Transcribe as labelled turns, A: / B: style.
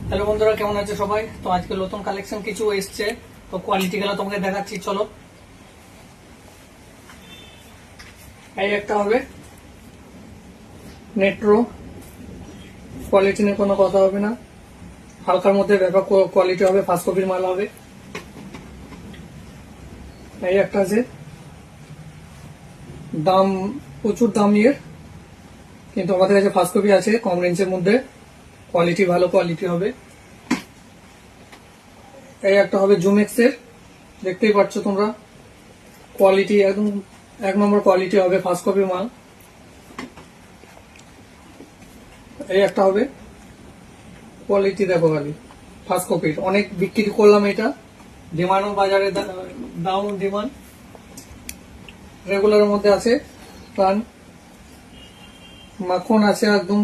A: Hello বন্ধুরা, কেমন আছে সবাই? তো আজকে নতুন কালেকশন কিছু এসছে, তো কোয়ালিটি গুলো তোমাকে দেখাচ্ছি। চলো, এই একটা হবে নেট্রো, কোয়ালিটি নিয়ে কোনো কথা হবে না, হালকার মধ্যে ব্যাপক কোয়ালিটি হবে, ফার্স্ট কপির মাল হবে। এই একটা আছে, দাম প্রচুর দাম এর, কিন্তু আমাদের কাছে ফার্স্ট কপি আছে কম রেঞ্জের মধ্যে, কোয়ালিটি ভালো কোয়ালিটি হবে। এই একটা হবে জুমেক্স এর, দেখতেই পাচ্ছ তোমরা, কোয়ালিটি একদম এক নম্বর কোয়ালিটি হবে, ফার্স্ট কপি মাল। এই একটা হবে, কোয়ালিটি দেখো খালি, ফার্স্ট কপির, অনেক বিক্রি করলাম এটা, ডিমান্ডও বাজারে, দাম ডিমান্ড, রেগুলারের মধ্যে আছে। প্রাণ মাখন আছে একদম